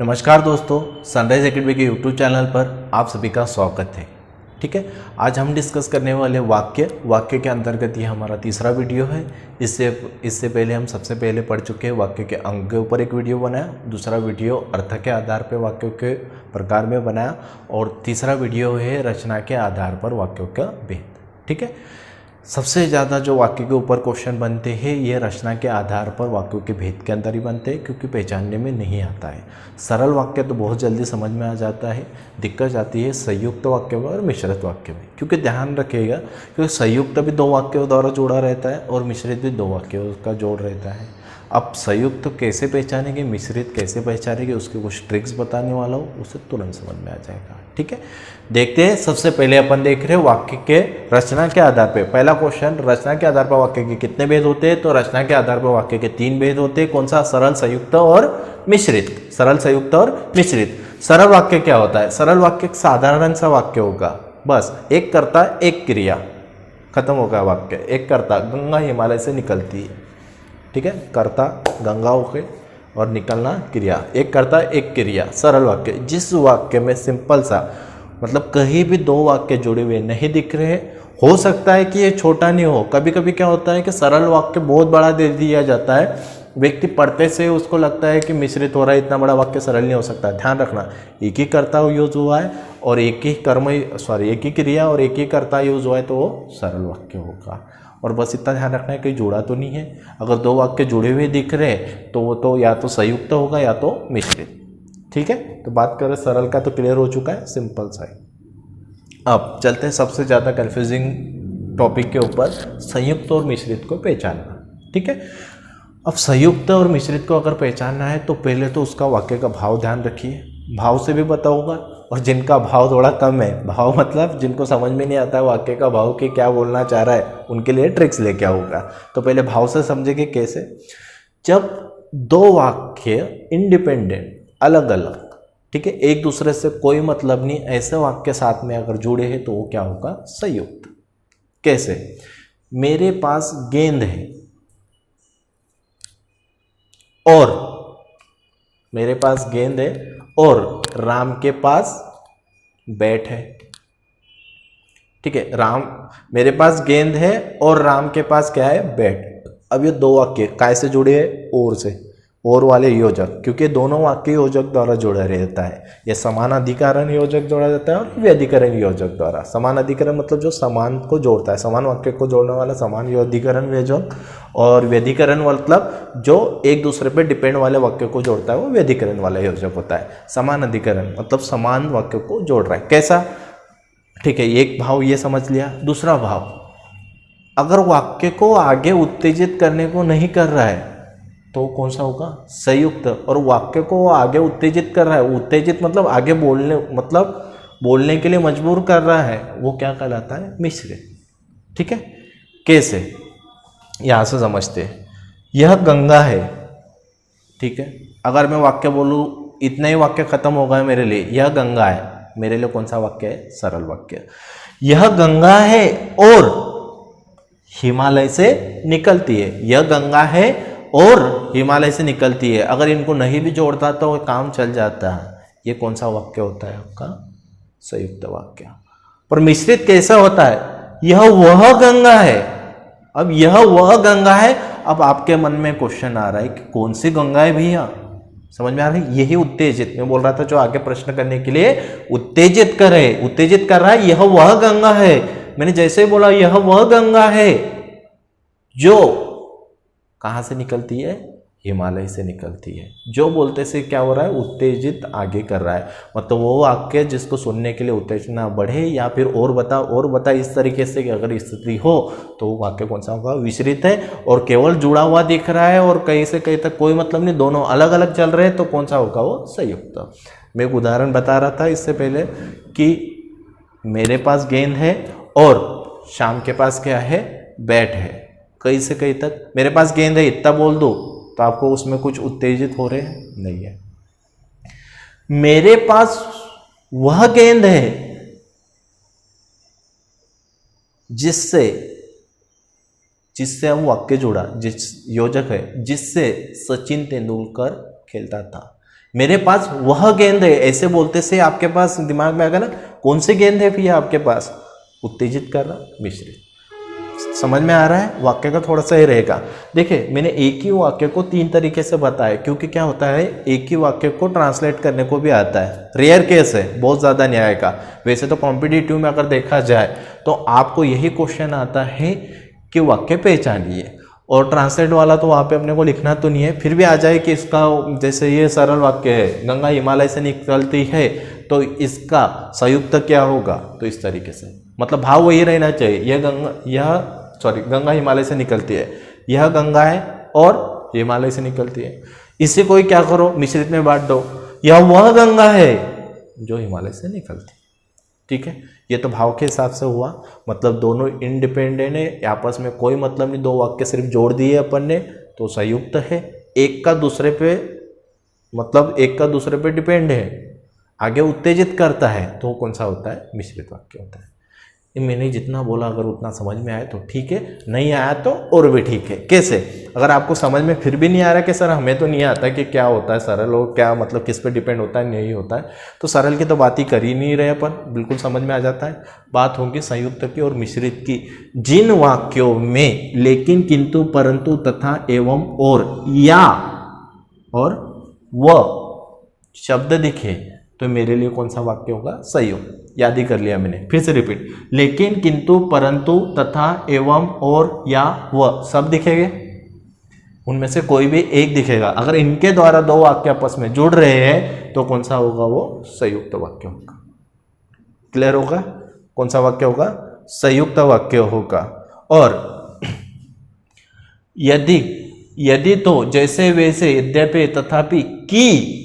नमस्कार दोस्तों, sunrise academy के यूट्यूब चैनल पर आप सभी का स्वागत है। ठीक है, आज हम डिस्कस करने वाले वाक्य के अंतर्गत ये हमारा तीसरा वीडियो है। इससे पहले हम सबसे पहले पढ़ चुके हैं वाक्य के अंग के ऊपर एक वीडियो बनाया, दूसरा वीडियो अर्थ के आधार पर वाक्यों के प्रकार में बनाया और तीसरा वीडियो है रचना के आधार पर वाक्यों का भेद। ठीक है, सबसे ज़्यादा जो वाक्य के ऊपर क्वेश्चन बनते हैं ये रचना के आधार पर वाक्यों के भेद के अंदर ही बनते हैं, क्योंकि पहचानने में नहीं आता है। सरल वाक्य तो बहुत जल्दी समझ में आ जाता है, दिक्कत आती है संयुक्त वाक्य में और मिश्रित वाक्य में। क्योंकि ध्यान रखिएगा, क्योंकि संयुक्त भी दो वाक्यों द्वारा जोड़ा रहता है और मिश्रित भी दो वाक्यों का जोड़ रहता है। अब संयुक्त तो कैसे पहचानेंगे, मिश्रित कैसे पहचानेंगे, उसके कुछ ट्रिक्स बताने वाला हूँ, उसे तुरंत समझ में आ जाएगा। ठीक है, देखते हैं। सबसे पहले अपन देख रहे हैं वाक्य के रचना के आधार पे। पहला क्वेश्चन, रचना के आधार पर वाक्य के कितने भेद होते हैं? तो रचना के आधार पर वाक्य के 3 भेद होते हैं। कौन सा? सरल, संयुक्त और मिश्रित। सरल, संयुक्त और मिश्रित। सरल वाक्य क्या होता है? सरल वाक्य एक साधारण सा वाक्य होगा, बस एक कर्ता एक क्रिया, खत्म होगा वाक्य। एक कर्ता, गंगा हिमालय से निकलती है। ठीक है, कर्ता गंगा होके और निकलना क्रिया, एक कर्ता एक क्रिया, सरल वाक्य। जिस वाक्य में सिंपल सा, मतलब कहीं भी दो वाक्य जुड़े हुए नहीं दिख रहे, हो सकता है कि ये छोटा नहीं हो। कभी कभी क्या होता है कि सरल वाक्य बहुत बड़ा दे दिया जाता है, व्यक्ति पढ़ते से उसको लगता है कि मिश्रित हो रहा है, इतना बड़ा वाक्य सरल नहीं हो सकता। ध्यान रखना, एक ही कर्ता यूज हुआ है और एक ही क्रिया और एक ही कर्ता यूज हुआ है तो वो सरल वाक्य होगा। और बस इतना ध्यान रखना है कि जुड़ा तो नहीं है। अगर दो वाक्य जुड़े हुए दिख रहे तो वो तो या तो संयुक्त होगा या तो मिश्रित। ठीक है, तो बात करें सरल का तो क्लियर हो चुका है, सिंपल सा है। अब चलते हैं सबसे ज़्यादा कंफ्यूजिंग टॉपिक के ऊपर, संयुक्त और मिश्रित को पहचानना। ठीक है, अब संयुक्त और मिश्रित को अगर पहचानना है तो पहले तो उसका वाक्य का भाव ध्यान रखिए। भाव से भी पता होगा, और जिनका भाव थोड़ा कम है, भाव मतलब जिनको समझ में नहीं आता है वाक्य का भाव कि क्या बोलना चाह रहा है, उनके लिए ट्रिक्स लेके आऊँगा। तो पहले भाव से समझेंगे कैसे। जब दो वाक्य इंडिपेंडेंट, अलग अलग, ठीक है, एक दूसरे से कोई मतलब नहीं, ऐसे वाक्य साथ में अगर जुड़े हैं तो वो क्या होगा? संयुक्त। कैसे? मेरे पास गेंद है और मेरे पास गेंद है और राम के पास बैट है। ठीक है, मेरे पास गेंद है और राम के पास क्या है? बैट। अब ये दो वाक्य काय से जुड़े हैं? और से, और वाले योजक, क्योंकि दोनों वाक्य योजक द्वारा जोड़ा रहता है। यह समान अधिकरण योजक जोड़ा जाता है और व्यधिकरण योजक द्वारा। समान अधिकरण मतलब जो समान को जोड़ता है, समान वाक्य को जोड़ने वाला समान अधिकरण योजक, और व्यधिकरण मतलब जो एक दूसरे पे डिपेंड वाले वाक्य को जोड़ता है वो व्यधिकरण वाला योजक होता है। समान अधिकरण मतलब समान वाक्य को जोड़ रहा है। कैसा? ठीक है, एक भाव ये समझ लिया। दूसरा भाव, अगर वाक्य को आगे उत्तेजित करने को नहीं कर रहा है तो कौन सा होगा? संयुक्त। और वाक्य को आगे उत्तेजित कर रहा है, उत्तेजित मतलब आगे बोलने, मतलब बोलने के लिए मजबूर कर रहा है, वो क्या कहलाता है? मिश्रित। ठीक है, कैसे? यहां से समझते हैं। यह गंगा है। ठीक है, अगर मैं वाक्य बोलूं, इतना ही वाक्य खत्म हो गया मेरे लिए। यह गंगा है, मेरे लिए कौन सा वाक्य है? सरल वाक्य। यह गंगा है और हिमालय से निकलती है। यह गंगा है और हिमालय से निकलती है। अगर इनको नहीं भी जोड़ता तो काम चल जाता है। ये कौन सा वाक्य होता है आपका? संयुक्त वाक्य। पर मिश्रित कैसा होता है? यह वह गंगा है। अब यह वह गंगा है, अब आपके मन में क्वेश्चन आ रहा है कि कौन सी गंगा है भैया? समझ में आ रही है? यही उत्तेजित, मैं बोल रहा था जो आगे प्रश्न करने के लिए उत्तेजित कर रहा है, यह वह गंगा है। मैंने जैसे ही बोला यह वह गंगा है जो कहां से निकलती है? हिमालय से निकलती है। जो बोलते से क्या हो रहा है? उत्तेजित आगे कर रहा है। मतलब वो वाक्य जिसको सुनने के लिए उत्तेजना बढ़े या फिर और बता इस तरीके से कि अगर स्थिति हो तो वो वाक्य कौन सा होगा? विचरित है और केवल जुड़ा हुआ दिख रहा है और कहीं से कहीं तक कोई मतलब नहीं, दोनों अलग अलग चल रहे हैं तो कौन सा होगा? वो संयुक्त। मैं एक उदाहरण बता रहा था इससे पहले कि मेरे पास गेंद है और शाम के पास क्या है? बैट है। कहीं से कहीं तक मेरे पास गेंद है इतना बोल दो तो आपको उसमें कुछ उत्तेजित हो रहे हैं? नहीं है। मेरे पास वह गेंद है जिससे हम वाक्य जोड़ा, जिस योजक है जिससे सचिन तेंदुलकर खेलता था। मेरे पास वह गेंद है, ऐसे बोलते से आपके पास दिमाग में आएगा ना कौन सी गेंद है भैया आपके पास, उत्तेजित कर रहा, मिश्रित। समझ में आ रहा है? वाक्य का थोड़ा सा ही रहेगा। देखिए मैंने एक ही वाक्य को 3 तरीके से बताया, क्योंकि क्या होता है एक ही वाक्य को ट्रांसलेट करने को भी आता है, रेयर केस है, बहुत ज़्यादा नहीं आएगा। वैसे तो कॉम्पिटिटिव में अगर देखा जाए तो आपको यही क्वेश्चन आता है कि वाक्य पहचानिए, और ट्रांसलेट वाला तो वहाँ पे अपने को लिखना तो नहीं है, फिर भी आ जाए कि इसका, जैसे ये सरल वाक्य है, गंगा हिमालय से निकलती है, तो इसका संयुक्त क्या होगा, तो इस तरीके से, मतलब भाव वही रहना चाहिए। गंगा हिमालय से निकलती है, यह गंगा है और हिमालय से निकलती है। इसे कोई क्या करो, मिश्रित में बांट दो, यह वह गंगा है जो हिमालय से निकलती है। ठीक है, ये तो भाव के हिसाब से हुआ, मतलब दोनों इंडिपेंडेंट है, आपस में कोई मतलब नहीं, 2 वाक्य सिर्फ जोड़ दिए अपन ने तो संयुक्त है, एक का दूसरे पे, मतलब एक का दूसरे पे डिपेंड है, आगे उत्तेजित करता है, तो कौन सा होता है, मिश्रित वाक्य होता है। मैंने जितना बोला अगर उतना समझ में आया तो ठीक है, नहीं आया तो और भी ठीक है। कैसे, अगर आपको समझ में फिर भी नहीं आ रहा कि सर हमें तो नहीं आता कि क्या होता है सरल और क्या, मतलब किस पे डिपेंड होता है नहीं होता है, तो सरल की तो बात ही कर ही नहीं रहे अपन, बिल्कुल समझ में आ जाता है। बात होगी संयुक्त की और मिश्रित की। जिन वाक्यों में लेकिन, किंतु, परंतु, तथा, एवं, और, या और व शब्द दिखे तो मेरे लिए कौन सा वाक्य होगा, संयुक्त। याद ही कर लिया मैंने, फिर से रिपीट, लेकिन, किंतु, परंतु, तथा, एवं, और, या व सब दिखेंगे, उनमें से कोई भी एक दिखेगा। अगर इनके द्वारा 2 वाक्य आपस में जुड़ रहे हैं तो कौन सा होगा, वो संयुक्त वाक्य होगा। क्लियर होगा, कौन सा वाक्य होगा, संयुक्त वाक्य होगा। और यदि तो, जैसे, वैसे, यद्यपि, तथापि, की,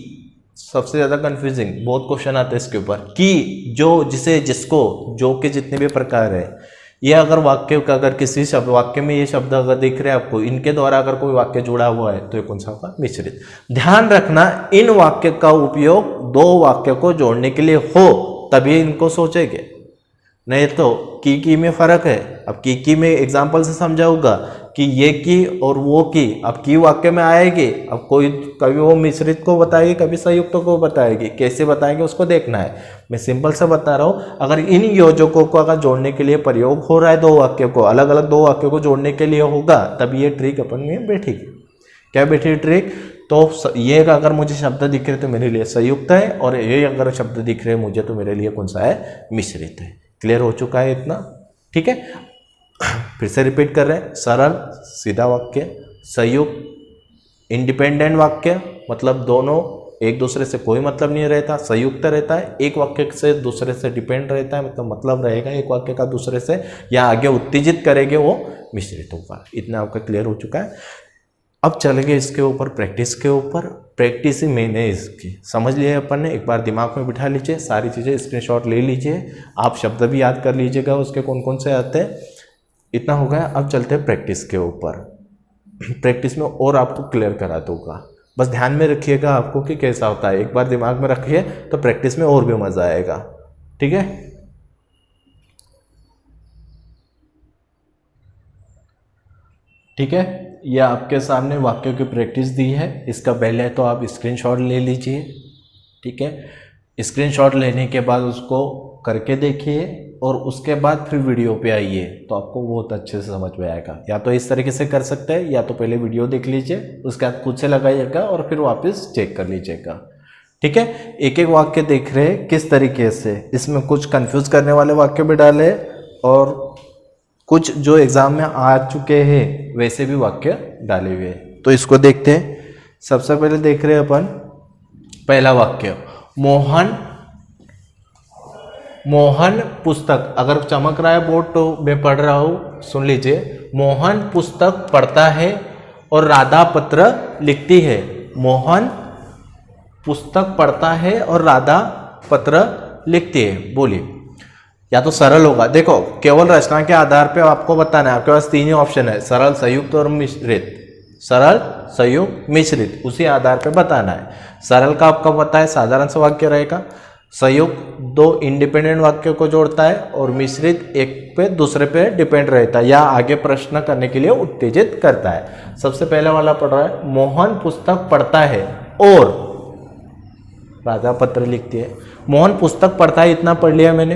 सबसे ज्यादा कंफ्यूजिंग, बहुत क्वेश्चन आते हैं इसके ऊपर, कि, जो, जिसे, जिसको, जो के जितने भी प्रकार है, ये अगर वाक्य का, अगर किसी शब्द वाक्य में ये शब्द अगर दिख रहे हैं आपको, इनके द्वारा अगर कोई वाक्य जुड़ा हुआ है तो ये कौन सा होगा, मिश्रित। ध्यान रखना, इन वाक्य का उपयोग 2 वाक्य को जोड़ने के लिए हो तभी इनको सोचेंगे, नहीं तो की में फर्क है। अब की में एग्जाम्पल से समझाऊंगा कि ये की और वो की, अब की वाक्य में आएगी, अब कोई कभी वो मिश्रित को बताएगी, कभी संयुक्त को बताएगी, कैसे बताएंगे उसको देखना है। मैं सिंपल से बता रहा हूँ, अगर इन योजकों को अगर जोड़ने के लिए प्रयोग हो रहा है, 2 वाक्यों को, अलग अलग 2 वाक्यों को जोड़ने के लिए होगा, तब ये ट्रिक अपन में बैठेगी। क्या बैठी ट्रिक, तो ये अगर मुझे शब्द दिख रहे तो मेरे लिए संयुक्त है, और ये अगर शब्द दिख रहे मुझे तो मेरे लिए कौन सा है, मिश्रित है। क्लियर हो चुका है इतना, ठीक है। फिर से रिपीट कर रहे हैं, सरल सीधा वाक्य, संयुक्त इंडिपेंडेंट वाक्य, मतलब दोनों एक दूसरे से कोई मतलब नहीं रहता, संयुक्त रहता है, एक वाक्य से दूसरे से डिपेंड रहता है, मतलब रहेगा एक वाक्य का दूसरे से, या आगे उत्तेजित करेंगे वो मिश्रित होगा। इतना आपका क्लियर हो चुका है। अब चलेंगे इसके ऊपर प्रैक्टिस के ऊपर। प्रैक्टिस ही मेन है इसकी, समझ लिया अपन ने, एक बार दिमाग में बिठा लीजिए, सारी चीज़ें स्क्रीनशॉट ले लीजिए, आप शब्द भी याद कर लीजिएगा उसके कौन कौन से आते हैं। इतना हो गया, अब चलते हैं प्रैक्टिस के ऊपर। प्रैक्टिस में और आपको क्लियर करा दूंगा, बस ध्यान में रखिएगा आपको कि कैसा होता है, एक बार दिमाग में रखिए तो प्रैक्टिस में और भी मज़ा आएगा, ठीक है। ठीक है, ये आपके सामने वाक्यों की प्रैक्टिस दी है, इसका पहले तो आप स्क्रीनशॉट ले लीजिए, ठीक है। स्क्रीनशॉट लेने के बाद उसको करके देखिए और उसके बाद फिर वीडियो पे आइए, तो आपको बहुत अच्छे से समझ में आएगा। या तो इस तरीके से कर सकते हैं, या तो पहले वीडियो देख लीजिए, उसके बाद खुद से लगाइएगा और फिर वापस चेक कर लीजिएगा, ठीक है। एक एक वाक्य देख रहे हैं किस तरीके से, इसमें कुछ कंफ्यूज करने वाले वाक्य भी डाले और कुछ जो एग्जाम में आ चुके हैं वैसे भी वाक्य डाले हुए हैं, तो इसको देखते हैं। सबसे पहले देख रहे हैं अपन पहला वाक्य, मोहन पुस्तक, अगर चमक रहा है बोर्ड तो मैं पढ़ रहा हूँ, सुन लीजिए। मोहन पुस्तक पढ़ता है और राधा पत्र लिखती है। मोहन पुस्तक पढ़ता है और राधा पत्र लिखती है। बोलिए, या तो सरल होगा, देखो केवल रचना के आधार पे आपको बताना है, आपके पास 3 ही ऑप्शन है, सरल, संयुक्त और मिश्रित। सरल, संयुक्त, मिश्रित, उसी आधार पे बताना है। सरल का आपका पता है साधारण सा वाक्य रहेगा, संयुक्त 2 इंडिपेंडेंट वाक्यों को जोड़ता है और मिश्रित एक पे दूसरे पे डिपेंड रहता है या आगे प्रश्न करने के लिए उत्तेजित करता है। सबसे पहले वाला पढ़ रहा है, मोहन पुस्तक पढ़ता है और राधा पत्र लिखती है। मोहन पुस्तक पढ़ता है, इतना पढ़ लिया मैंने।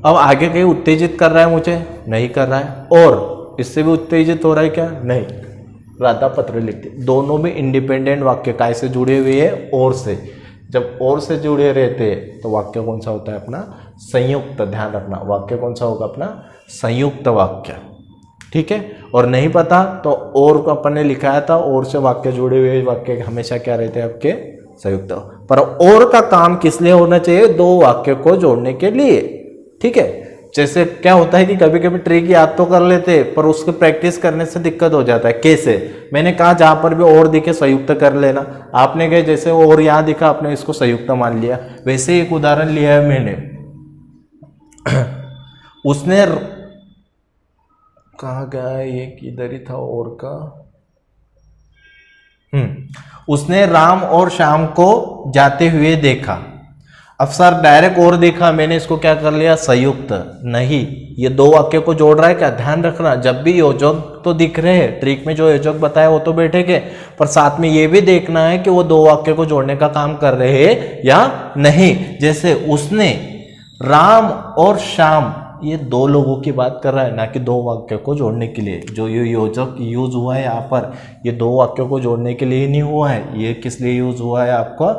अब आगे कहीं उत्तेजित कर रहा है मुझे? नहीं कर रहा है। और इससे भी उत्तेजित हो रहा है क्या? नहीं। राधा पत्र लिखती है। दोनों में इंडिपेंडेंट वाक्य काय से जुड़े हुए हैं? और से। जब और से जुड़े रहते हैं तो वाक्य कौन सा होता है अपना? संयुक्त। ध्यान रखना, वाक्य कौन सा होगा अपना? संयुक्त वाक्य। ठीक है। और नहीं पता तो और को अपन ने लिखाया था, और से वाक्य जुड़े हुए वाक्य हमेशा क्या रहते हैं आपके? संयुक्त। पर और का काम किस लिए होना चाहिए? दो वाक्य को जोड़ने के लिए। ठीक है। जैसे क्या होता है कि कभी कभी ट्रिक याद तो कर लेते पर उसको प्रैक्टिस करने से दिक्कत हो जाता है। कैसे? मैंने कहा जहां पर भी और दिखे संयुक्त कर लेना। आपने कहा जैसे और यहां दिखा, आपने इसको संयुक्त मान लिया। वैसे एक उदाहरण लिया है मैंने। उसने कहा गया ये किधर ही था और का। उसने राम और श्याम को जाते हुए देखा। अब सर डायरेक्ट और देखा, मैंने इसको क्या कर लिया? संयुक्त। नहीं, ये दो वाक्य को जोड़ रहा है क्या? ध्यान रखना, जब भी योजक तो दिख रहे हैं, ट्रिक में जो योजक बताया वो तो बैठेंगे, पर साथ में ये भी देखना है कि वो दो वाक्य को जोड़ने का काम कर रहे हैं या नहीं। जैसे उसने राम और श्याम, ये दो लोगों की बात कर रहा है, ना कि दो वाक्य को जोड़ने के लिए। जो ये योजक यूज हुआ है यहाँ पर, ये दो वाक्यों को जोड़ने के लिए नहीं हुआ है। ये किस लिए यूज हुआ है? आपको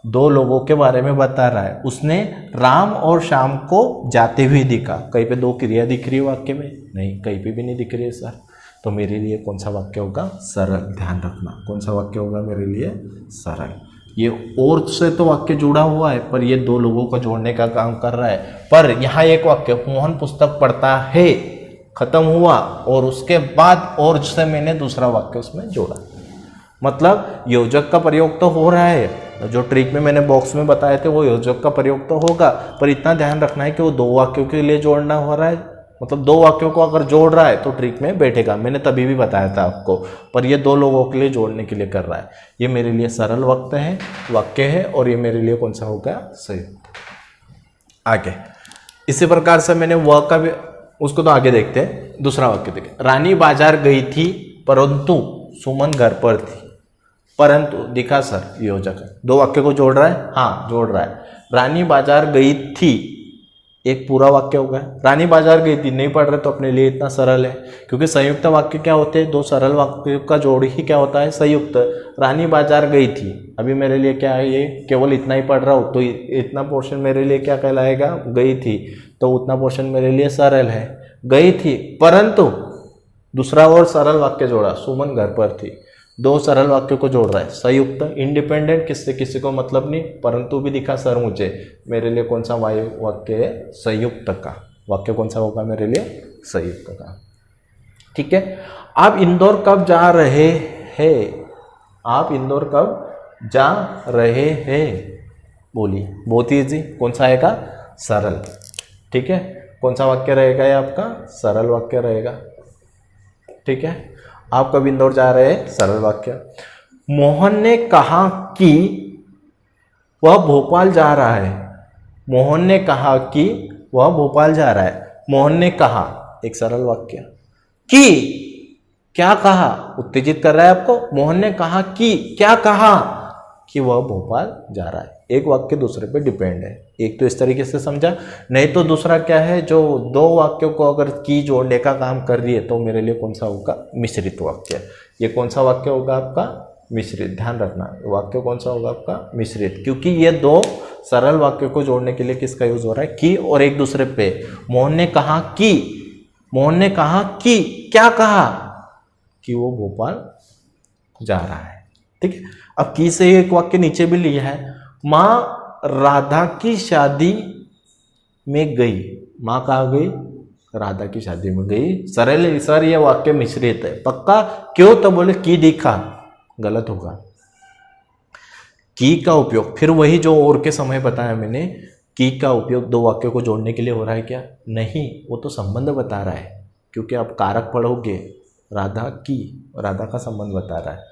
दो लोगों के बारे में बता रहा है। उसने राम और श्याम को जाते हुए दिखा। कहीं पे दो क्रिया दिख रही है वाक्य में? नहीं, कहीं पे भी नहीं दिख रही है सर। तो मेरे लिए कौन सा वाक्य होगा? सरल। ध्यान रखना, कौन सा वाक्य होगा मेरे लिए? सरल। ये और से तो वाक्य जुड़ा हुआ है, पर ये दो लोगों को जोड़ने का काम कर रहा है। पर यहाँ एक वाक्य, मोहन पुस्तक पढ़ता है, खत्म हुआ, और उसके बाद और से मैंने दूसरा वाक्य उसमें जोड़ा। मतलब योजक का प्रयोग तो हो रहा है, जो ट्रिक में मैंने बॉक्स में बताए थे वो योजक का प्रयोग तो होगा, पर इतना ध्यान रखना है कि वो दो वाक्यों के लिए जोड़ना हो रहा है। मतलब दो वाक्यों को अगर जोड़ रहा है तो ट्रिक में बैठेगा। मैंने तभी भी बताया था आपको, पर ये दो लोगों के लिए जोड़ने के लिए कर रहा है। ये मेरे लिए सरल वाक्य है, और ये मेरे लिए कौन सा होगा? संयुक्त। आगे इसी प्रकार से मैंने वह का भी, उसको तो आगे देखते हैं। दूसरा वाक्य देखें। रानी बाजार गई थी परंतु सुमन घर पर थी। परंतु दिखा सर, योजक है। दो वाक्य को जोड़ रहा है? हाँ, जोड़ रहा है। रानी बाजार गई थी, एक पूरा वाक्य होगा। रानी बाजार गई थी नहीं पढ़ रहे तो अपने लिए इतना सरल है, क्योंकि संयुक्त वाक्य क्या होते हैं? दो सरल वाक्य का जोड़ ही क्या होता है? संयुक्त। रानी बाजार गई थी, अभी मेरे लिए क्या है? ये केवल इतना ही पढ़ रहा हूँ तो इतना पोर्शन मेरे लिए क्या कहलाएगा? गई थी। तो उतना पोर्शन मेरे लिए सरल है। गई थी परंतु दूसरा और सरल वाक्य जोड़ा, सुमन घर पर थी। दो सरल वाक्यों को जोड़ रहा है, संयुक्त, इंडिपेंडेंट, किससे किसी को मतलब नहीं। परंतु भी दिखा सर मुझे, मेरे लिए कौन सा वाक्य है? संयुक्त का वाक्य कौन सा होगा मेरे लिए? संयुक्त का। ठीक है। आप इंदौर कब जा रहे हैं? आप इंदौर कब जा रहे हैं? बोलिए। बहुत ईजी। कौन सा आएगा? सरल। ठीक है। कौन सा वाक्य रहेगा ये आपका? सरल वाक्य रहेगा। ठीक है। आप कब इंदौर जा रहे हैं? सरल वाक्य। मोहन ने कहा कि वह भोपाल जा रहा है। मोहन ने कहा कि वह भोपाल जा रहा है। मोहन ने कहा, एक सरल वाक्य। कि क्या कहा? उत्तेजित कर रहा है आपको। मोहन ने कहा कि, क्या कहा? कि वह भोपाल जा रहा है। एक वाक्य दूसरे पे डिपेंड है। एक तो इस तरीके से समझा, नहीं तो दूसरा क्या है? जो दो वाक्यों को अगर की जोड़ने का काम कर रही है तो मेरे लिए कौन सा होगा? मिश्रित वाक्य। ये कौन सा वाक्य होगा आपका? मिश्रित। ध्यान रखना, वाक्य कौन सा होगा आपका? मिश्रित। क्योंकि ये दो सरल वाक्यों को जोड़ने के लिए किसका यूज हो रहा है? की, और एक दूसरे पे। मोहन ने कहा कि, मोहन ने कहा कि, क्या कहा? कि वो भोपाल जा रहा है। ठीक है। अब की से एक वाक्य नीचे भी लिया है। माँ राधा की शादी में गई। माँ कहाँ गई? राधा की शादी में गई। सरल है सर, ये वाक्य मिश्रित है पक्का। क्यों? तो बोले की दिखा, गलत होगा। की का उपयोग फिर वही जो और के समय बताया मैंने, की का उपयोग दो वाक्यों को जोड़ने के लिए हो रहा है क्या? नहीं, वो तो संबंध बता रहा है। क्योंकि आप कारक पढ़ोगे, राधा की, राधा का संबंध बता रहा है,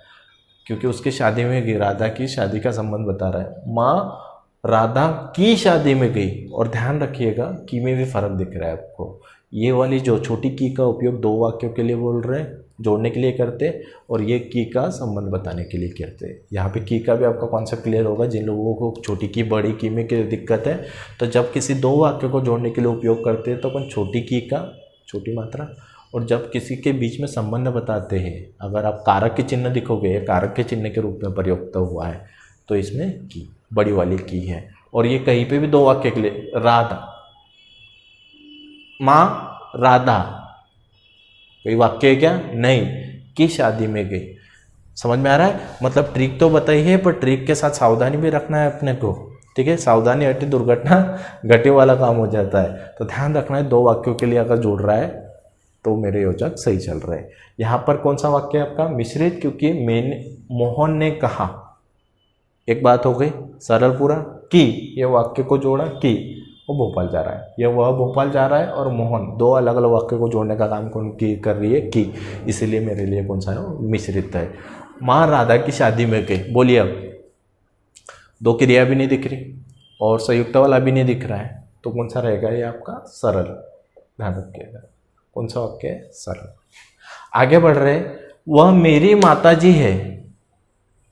क्योंकि उसकी शादी में गई, राधा की शादी का संबंध बता रहा है। माँ राधा की शादी में गई। और ध्यान रखिएगा, की में भी फर्क दिख रहा है आपको। ये वाली जो छोटी की का उपयोग दो वाक्यों के लिए बोल रहे हैं, जोड़ने के लिए करते हैं और ये की का संबंध बताने के लिए करते हैं। यहाँ पे की का भी आपका कॉन्सेप्ट क्लियर होगा। जिन लोगों को छोटी की बड़ी की में की दिक्कत है, तो जब किसी दो वाक्य को जोड़ने के लिए उपयोग करते हैं तो अपन छोटी की का, छोटी मात्रा, और जब किसी के बीच में संबंध बताते हैं, अगर आप कारक के चिन्ह दिखोगे, ये कारक के चिन्ह के रूप में प्रयुक्त हुआ है, तो इसमें की बड़ी वाली की है। और ये कहीं पे भी दो वाक्य के लिए, राधा माँ राधा, कोई वाक्य है क्या? नहीं, कि शादी में गई। समझ में आ रहा है? मतलब ट्रिक तो बताई है, पर ट्रिक के साथ सावधानी भी रखना है अपने को, ठीक है। सावधानी हटी दुर्घटना घटे वाला काम हो जाता है। तो ध्यान रखना है, दो वाक्यों के लिए अगर जोड़ रहा है तो मेरे योजक सही चल रहे हैं। यहाँ पर कौन सा वाक्य है आपका? मिश्रित, क्योंकि मैंने, मोहन ने कहा, एक बात हो गई, सरल पूरा। कि ये वाक्य को जोड़ा, कि वो भोपाल जा रहा है, ये वह भोपाल जा रहा है, और मोहन, दो अलग अलग वाक्य को जोड़ने का काम कौन की कर रही है? की। इसीलिए मेरे लिए कौन सा है? मिश्रित है। माँ राधा की शादी में गई, बोलिए अब। दो क्रिया भी नहीं दिख रही और संयुक्त वाला भी नहीं दिख रहा है, तो कौन सा रहेगा ये आपका? सरल। ध्यान रखिएगा, कौन सा वाक्य है? सरल। आगे बढ़ रहे, वह मेरी माताजी है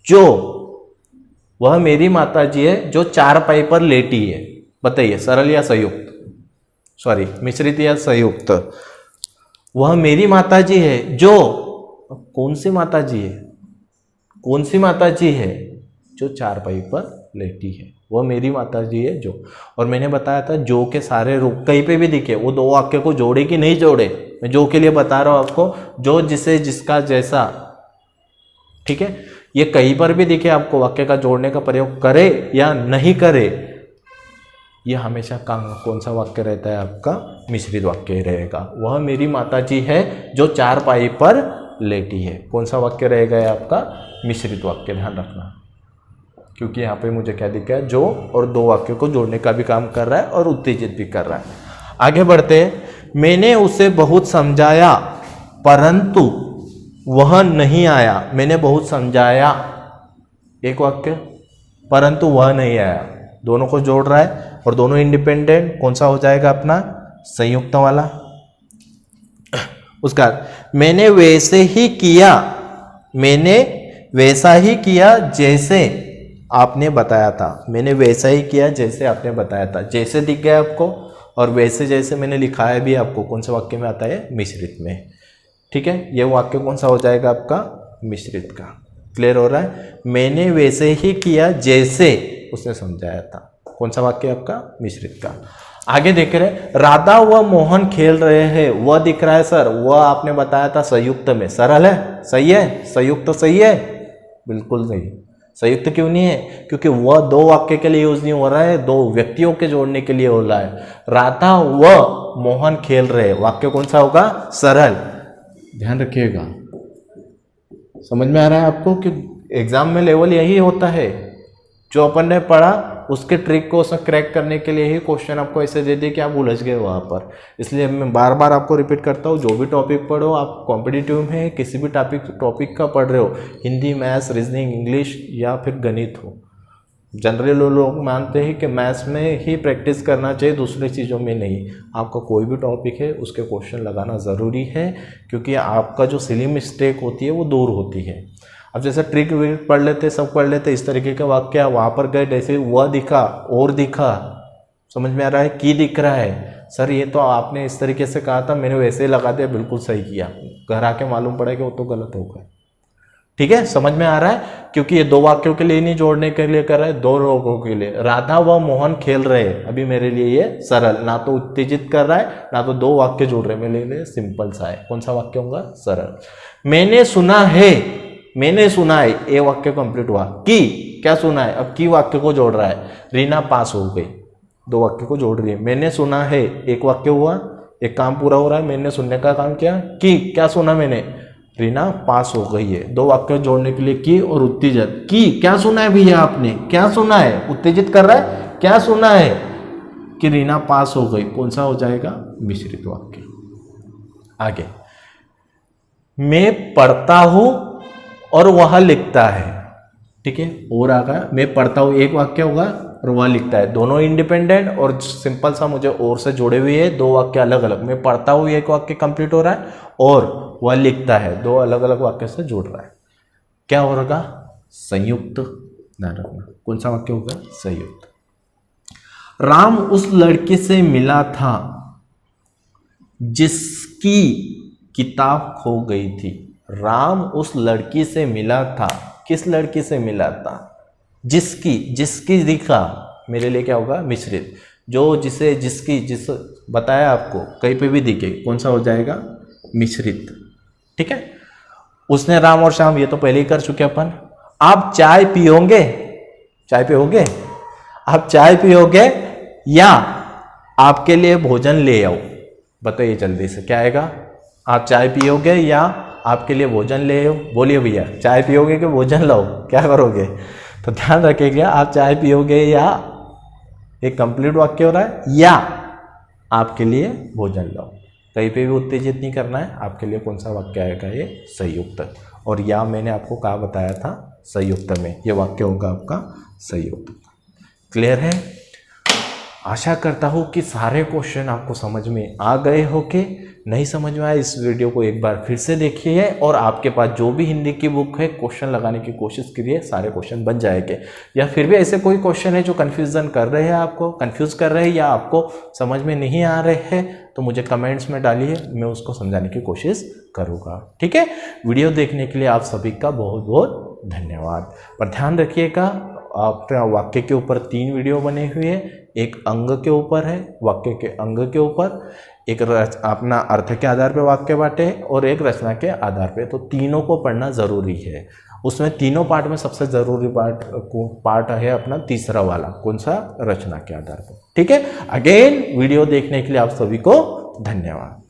जो, वह मेरी माताजी है जो चारपाई पर लेटी है। बताइए, सरल या संयुक्त? सॉरी, मिश्रित या संयुक्त? वह मेरी माताजी है जो, कौन सी माताजी है? कौन सी माताजी है जो चारपाई पर लेटी है? वह मेरी माताजी है जो। और मैंने बताया था जो के सारे रूप कहीं पे भी दिखे, वो दो वाक्य को जोड़े कि नहीं जोड़े, मैं जो के लिए बता रहा हूं आपको, जो, जिसे, जिसका, जैसा, ठीक है। ये कहीं पर भी दिखे आपको, वाक्य का जोड़ने का प्रयोग करे या नहीं करे, ये हमेशा कौन सा वाक्य रहता है आपका? मिश्रित वाक्य रहेगा। वह मेरी माताजी है जो चारपाई पर लेटी है, कौन सा वाक्य रहेगा ये आपका? मिश्रित वाक्य। ध्यान रखना, क्योंकि यहाँ पे मुझे क्या दिखा है? जो और दो वाक्यों को जोड़ने का भी काम कर रहा है और उत्तेजित भी कर रहा है। आगे बढ़ते हैं। मैंने उसे बहुत समझाया परंतु वह नहीं आया। मैंने बहुत समझाया, एक वाक्य, परंतु वह नहीं आया, दोनों को जोड़ रहा है और दोनों इंडिपेंडेंट, कौन सा हो जाएगा अपना? संयुक्त वाला। उसका मैंने वैसे ही किया, मैंने वैसा ही किया जैसे आपने बताया था। मैंने वैसा ही किया जैसे आपने बताया था। जैसे दिख गया आपको, और वैसे जैसे मैंने लिखाया भी आपको, कौन से वाक्य में आता है? मिश्रित में, ठीक है। ये वाक्य कौन सा हो जाएगा आपका? मिश्रित का। क्लियर हो रहा है? मैंने वैसे ही किया जैसे उसने समझाया था, कौन सा वाक्य आपका? मिश्रित का। आगे देख रहे, राधा व मोहन खेल रहे हैं, वह दिख रहा है सर, वह आपने बताया था संयुक्त में। सरल है? सही है? संयुक्त सही है? बिल्कुल नहीं। संयुक्त क्यों नहीं है? क्योंकि वह दो वाक्य के लिए यूज नहीं हो रहा है, दो व्यक्तियों के जोड़ने के लिए हो रहा है। राधा व मोहन खेल रहे, वाक्य कौन सा होगा? सरल। ध्यान रखिएगा, समझ में आ रहा है आपको कि एग्जाम में लेवल यही होता है। जो अपन ने पढ़ा उसके ट्रिक को क्रैक करने के लिए ही क्वेश्चन आपको ऐसे दे दिए कि आप उलझ गए वहाँ पर। इसलिए मैं बार बार आपको रिपीट करता हूँ, जो भी टॉपिक पढ़ो आप, कॉम्पिटिटिव में किसी भी टॉपिक का पढ़ रहे हो, हिंदी, मैथ्स, रीजनिंग, इंग्लिश या फिर गणित हो, जनरली लोग मानते हैं कि मैथ्स में ही प्रैक्टिस करना चाहिए, दूसरी चीज़ों में नहीं। आपका कोई भी टॉपिक है उसके क्वेश्चन लगाना ज़रूरी है, क्योंकि आपका जो सिली मिस्टेक होती है वो दूर होती है। अब जैसे ट्रिक विक पढ़ लेते, सब पढ़ लेते, इस तरीके के वाक्य वहाँ पर गए, जैसे वह दिखा और दिखा, समझ में आ रहा है? की दिख रहा है, सर ये तो आपने इस तरीके से कहा था, मैंने वैसे ही लगा दिया, बिल्कुल सही किया। घर आके मालूम पड़ा कि वो तो गलत हो गया। ठीक है, समझ में आ रहा है? क्योंकि ये दो वाक्यों के लिए नहीं जोड़ने के लिए कर रहा है, दो लोगों के लिए। राधा व मोहन खेल रहे हैं, अभी मेरे लिए ये सरल, ना तो उत्तेजित कर रहा है ना तो दो वाक्य जोड़ रहे हैं, मेरे लिए सिंपल सा है। कौन सा वाक्य होगा? सरल। मैंने सुना है, मैंने सुना है, ये वाक्य कंप्लीट हुआ। की, क्या सुना है? अब की वाक्य को जोड़ रहा है। रीना पास हो गई, दो वाक्य को जोड़ रही है। मैंने सुना है, एक वाक्य हुआ, एक काम पूरा हो रहा है। मैंने सुनने का काम किया। की, क्या सुना मैंने? रीना पास हो गई है। दो वाक्य जोड़ने के लिए की और उत्तेजित। की, क्या सुना है भैया आपने? क्या सुना है? उत्तेजित कर रहा है। क्या सुना है? कि रीना पास हो गई। कौन सा हो जाएगा? मिश्रित वाक्य। आगे, मैं पढ़ता हूं और वह लिखता है। ठीक है, और आगा मैं पढ़ता हूं, एक वाक्य होगा और वह लिखता है। दोनों इंडिपेंडेंट और सिंपल सा मुझे और से जुड़े हुए हैं, दो वाक्य अलग अलग। मैं पढ़ता हूँ एक वाक्य कंप्लीट हो रहा है और वह लिखता है, दो अलग अलग वाक्य से जुड़ रहा है। क्या होगा? संयुक्त। ध्यान रखना कौन सा वाक्य होगा? संयुक्त। राम उस लड़की से मिला था जिसकी किताब खो गई थी। राम उस लड़की से मिला था। किस लड़की से मिला था? जिसकी दिखा, मेरे लिए क्या होगा? मिश्रित। जो, जिसे, जिसकी, जिस बताया आपको, कहीं पे भी दिखे, कौन सा हो जाएगा? मिश्रित। ठीक है। उसने राम और श्याम, ये तो पहले ही कर चुके अपन। आप चाय पियोगे? चाय पियोगे? आप चाय पियोगे या आपके लिए भोजन ले आओ? बताइए जल्दी से, क्या आएगा? आप चाय पियोगे या आपके लिए भोजन ले आओ? बोलिए भैया, चाय पियोगे कि भोजन लाओ? क्या करोगे? तो ध्यान रखिएगा, आप चाय पियोगे या, एक कंप्लीट वाक्य हो रहा है, या आपके लिए भोजन लाओ। कहीं पे भी उत्तेजित नहीं करना है। आपके लिए कौन सा वाक्य आएगा? ये संयुक्त। और या मैंने आपको कहा बताया था संयुक्त में, ये वाक्य होगा आपका संयुक्त। क्लियर है? आशा करता हूँ कि सारे क्वेश्चन आपको समझ में आ गए हो। के नहीं समझ में आया, इस वीडियो को एक बार फिर से देखिए और आपके पास जो भी हिंदी की बुक है, क्वेश्चन लगाने की कोशिश करिए, सारे क्वेश्चन बन जाएंगे। या फिर भी ऐसे कोई क्वेश्चन है जो कन्फ्यूजन कर रहे हैं, आपको कंफ्यूज कर रहे हैं या आपको समझ में नहीं आ रहे हैं, तो मुझे कमेंट्स में डालिए, मैं उसको समझाने की कोशिश करूँगा। ठीक है। वीडियो देखने के लिए आप सभी का बहुत बहुत धन्यवाद। पर ध्यान रखिएगा, आपके वाक्य के ऊपर 3 वीडियो बने हुए हैं। एक अंग के ऊपर है, वाक्य के अंग के ऊपर, एक अपना अर्थ के आधार पे वाक्य बांटे है और एक रचना के आधार पे। तो तीनों को पढ़ना जरूरी है। उसमें तीनों पार्ट में सबसे जरूरी पार्ट है अपना तीसरा वाला, कौन सा? रचना के आधार पर। ठीक है। अगेन वीडियो देखने के लिए आप सभी को धन्यवाद।